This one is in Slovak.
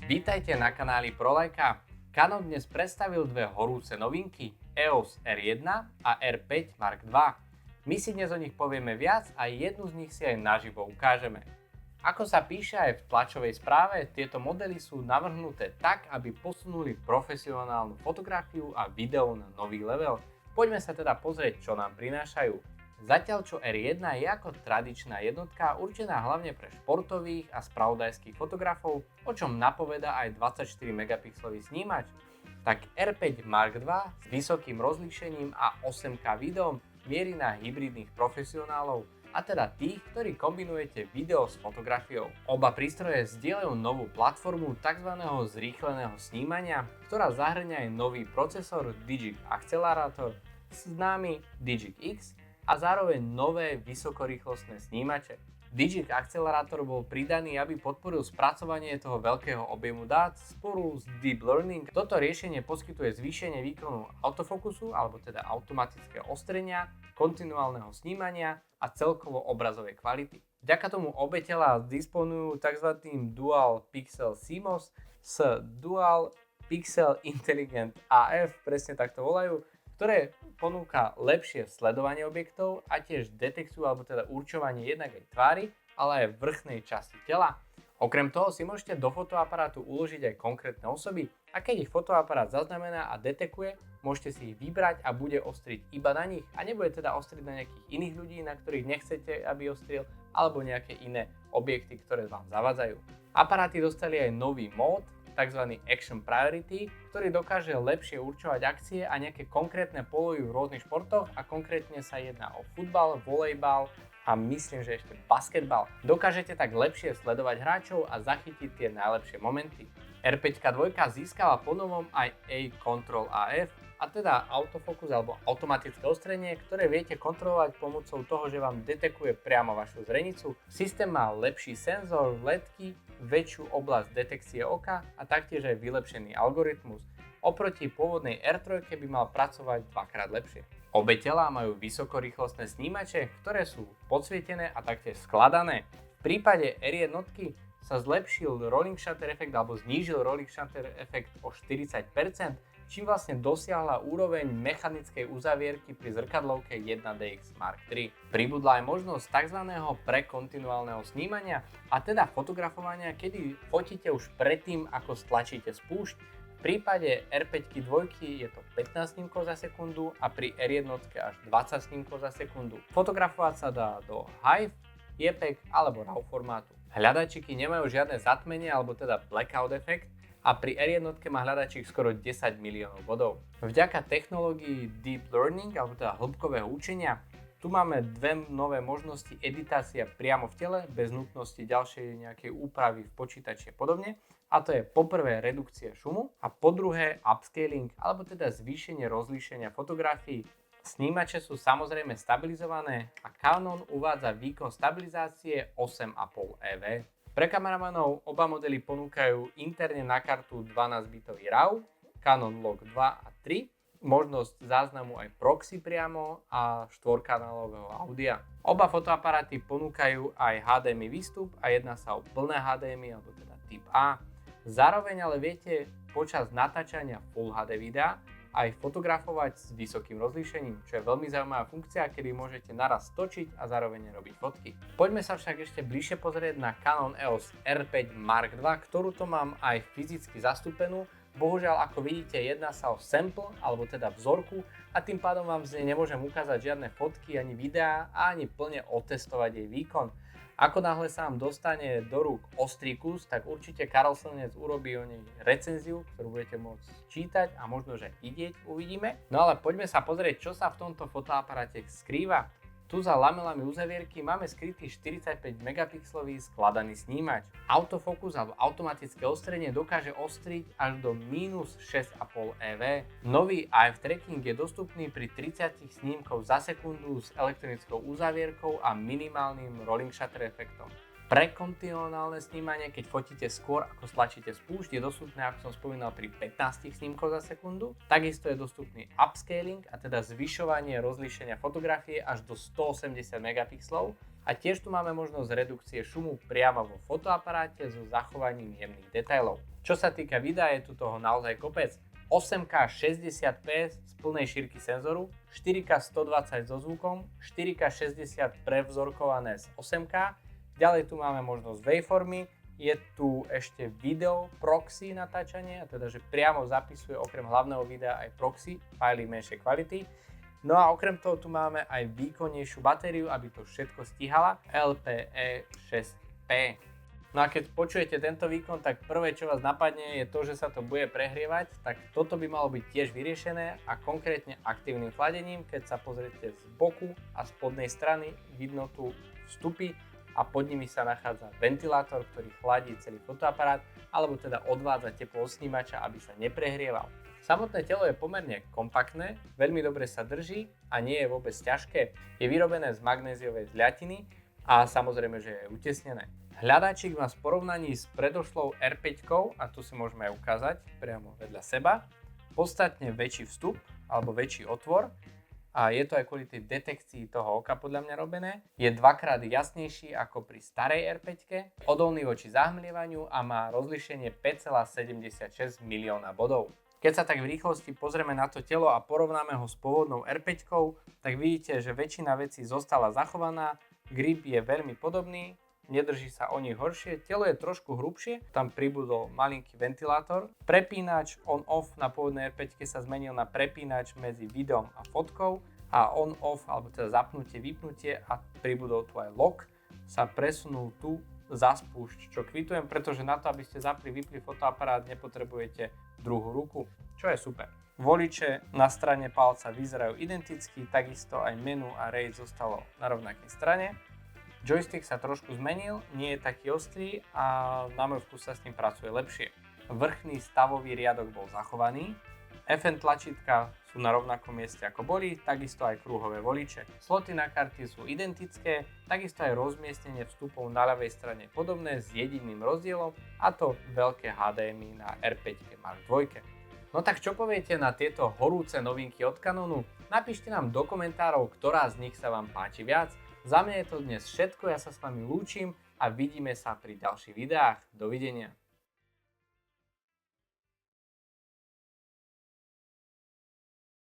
Vítajte na kanáli ProLeica. Canon dnes predstavil dve horúce novinky EOS R1 a R5 Mark II. My si dnes o nich povieme viac a jednu z nich si aj naživo ukážeme. Ako sa píše aj v tlačovej správe, tieto modely sú navrhnuté tak, aby posunuli profesionálnu fotografiu a video na nový level. Poďme sa teda pozrieť, čo nám prinášajú. Zatiaľ čo R1 je ako tradičná jednotka určená hlavne pre športových a spravodajských fotografov, o čom napovedá aj 24 megapixelový snímač, tak R5 Mark II s vysokým rozlíšením a 8K videom mierí na hybridných profesionálov, a teda tých, ktorí kombinujete video s fotografiou. Oba prístroje zdieľajú novú platformu tzv. Zrýchleného snímania, ktorá zahŕňa aj nový procesor Digic Accelerator, známy Digic X, a zároveň nové vysokorýchlostné snímače. Digic Accelerator bol pridaný, aby podporil spracovanie toho veľkého objemu dát spolu s Deep Learning. Toto riešenie poskytuje zvýšenie výkonu autofokusu, alebo teda automatického ostrenia, kontinuálneho snímania a celkovo obrazovej kvality. Vďaka tomu obe telá disponujú tzv. Dual Pixel CMOS s Dual Pixel Intelligent AF, presne takto volajú, ktoré ponúka lepšie sledovanie objektov a tiež detekciu alebo teda určovanie jednak aj tvári, ale aj vrchnej časti tela. Okrem toho si môžete do fotoaparátu uložiť aj konkrétne osoby a keď ich fotoaparát zaznamená a detekuje, môžete si ich vybrať a bude ostriť iba na nich a nebude teda ostriť na nejakých iných ľudí, na ktorých nechcete, aby ostril, alebo nejaké iné objekty, ktoré vám zavadzajú. Aparáty dostali aj nový mód, tzv. Action Priority, ktorý dokáže lepšie určovať akcie a nejaké konkrétne polohy v rôznych športoch a konkrétne sa jedná o futbal, volejbal a myslím, že ešte basketbal. Dokážete tak lepšie sledovať hráčov a zachytiť tie najlepšie momenty. R5 2 získava ponovom aj A-Control AF, a teda autofokus alebo automatické ostrenie, ktoré viete kontrolovať pomocou toho, že vám detekuje priamo vašu zrenicu. Systém má lepší senzor, ledky, väčšiu oblasť detekcie oka a taktiež aj vylepšený algoritmus. Oproti pôvodnej R3 by mal pracovať dvakrát lepšie. Obe telá majú vysokorýchlostné snímače, ktoré sú podsvietené a taktiež skladané. V prípade R1 sa zlepšil rolling shutter efekt alebo znížil rolling shutter efekt o 40%, čím vlastne dosiahla úroveň mechanickej uzavierky pri zrkadlovke 1DX Mark III. Pribudla aj možnosť tzv. Prekontinuálneho snímania, a teda fotografovania, kedy fotíte už predtým, ako stlačíte spúšť. V prípade R5 2 je to 15 snímkov za sekundu a pri R1 až 20 snímkov za sekundu. Fotografovať sa dá do HEIF, JPEG alebo RAW formátu. Hľadačiky nemajú žiadne zatmenie alebo teda blackout efekt, a pri R1 má hľadačík skoro 10 miliónov bodov. Vďaka technológii Deep Learning, alebo teda hĺbkového učenia, tu máme dve nové možnosti editácia priamo v tele, bez nutnosti ďalšej nejakej úpravy v počítači a podobne. A to je poprvé redukcia šumu a po druhé upscaling, alebo teda zvýšenie rozlíšenia fotografií. Snímače sú samozrejme stabilizované a Canon uvádza výkon stabilizácie 8,5 EV. Pre kameramanov oba modely ponúkajú interne na kartu 12-bitový RAW, Canon Log 2 a 3, možnosť záznamu aj proxy priamo a 4-kanálového audia. Oba fotoaparáty ponúkajú aj HDMI výstup a jedná sa o plné HDMI alebo teda typ A. Zároveň ale viete počas natáčania Full HD videa aj fotografovať s vysokým rozlíšením, čo je veľmi zaujímavá funkcia, kedy môžete naraz točiť a zároveň robiť fotky. Poďme sa však ešte bližšie pozrieť na Canon EOS R5 Mark II, ktorú to mám aj fyzicky zastúpenú. Bohužiaľ, ako vidíte, jedná sa o sample, alebo teda vzorku, a tým pádom vám z nej nemôžem ukázať žiadne fotky ani videá a ani plne otestovať jej výkon. Ako náhle sa vám dostane do rúk ostrý kus, tak určite Karol Slnec urobí o nej recenziu, ktorú budete môcť čítať a možno, že vidieť, uvidíme. No ale poďme sa pozrieť, čo sa v tomto fotoaparáte skrýva. Tu za lamelami uzavierky máme skrytý 45 megapixelový skladaný snímač. Autofokus alebo automatické ostrenie dokáže ostriť až do -6,5 EV. Nový AF tracking je dostupný pri 30 snímkov za sekundu s elektronickou uzavierkou a minimálnym rolling shutter efektom. Prekontinuálne snímanie, keď fotíte skôr ako stlačíte spúšť, je dostupné, ako som spomínal, pri 15 snímkov za sekundu. Takisto je dostupný upscaling, a teda zvyšovanie rozlíšenia fotografie až do 180 megapixelov. A tiež tu máme možnosť redukcie šumu priamo vo fotoaparáte so zachovaním jemných detailov. Čo sa týka videa, je tu toho naozaj kopec. 8K 60p z plnej šírky senzoru, 4K 120 so zvukom, 4K 60 prevzorkované z 8K, ďalej tu máme možnosť waveformy, je tu ešte video proxy natáčanie, a teda že priamo zapisuje okrem hlavného videa aj proxy, fajly menšej kvality. No a okrem toho tu máme aj výkonnejšiu batériu, aby to všetko stíhala, LPE6P. No a keď počujete tento výkon, tak prvé, čo vás napadne, je to, že sa to bude prehrievať, tak toto by malo byť tiež vyriešené a konkrétne aktívnym chladením. Keď sa pozriete z boku a spodnej strany, vidno tu vstupy a pod nimi sa nachádza ventilátor, ktorý chladí celý fotoaparát, alebo teda odvádza teplo od snímača, aby sa neprehrieval. Samotné telo je pomerne kompaktné, veľmi dobre sa drží a nie je vôbec ťažké. Je vyrobené z magnéziovej zľatiny a samozrejme, že je utesnené. Hľadáčik má v porovnaní s predošlou R5, a tu si môžeme aj ukázať priamo vedľa seba, podstatne väčší vstup alebo väčší otvor a je to aj kvôli tej detekcii toho oka podľa mňa robené. Je dvakrát jasnejší ako pri starej R5, odolný voči zahmlievaniu a má rozlíšenie 5,76 milióna bodov. Keď sa tak v rýchlosti pozrieme na to telo a porovnáme ho s pôvodnou R5, tak vidíte, že väčšina vecí zostala zachovaná, grip je veľmi podobný, nedrží sa o nich horšie, telo je trošku hrubšie, tam pribudol malinký ventilátor. Prepínač on-off na pôvodnej R5 sa zmenil na prepínač medzi videom a fotkou a on-off, alebo teda zapnutie, vypnutie a pribudol tu aj lock, sa presunul tu za spúšť, čo kvitujem, pretože na to, aby ste zapli, vypli fotoaparát, nepotrebujete druhú ruku, čo je super. Voliče na strane palca vyzerajú identicky, takisto aj menu a RAID zostalo na rovnakej strane. Joystick sa trošku zmenil, nie je taký ostrý a na môj vkus sa s ním pracuje lepšie. Vrchný stavový riadok bol zachovaný, FN tlačítka sú na rovnakom mieste ako boli, takisto aj kruhové voliče. Sloty na karty sú identické, takisto aj rozmiestnenie vstupov na ľavej strane podobné s jediným rozdielom, a to veľké HDMI na R5 Mark II. No tak čo poviete na tieto horúce novinky od Canonu? Napíšte nám do komentárov, ktorá z nich sa vám páči viac. Za mňa je to dnes všetko, ja sa s vami lúčim a vidíme sa pri ďalších videách. Dovidenia.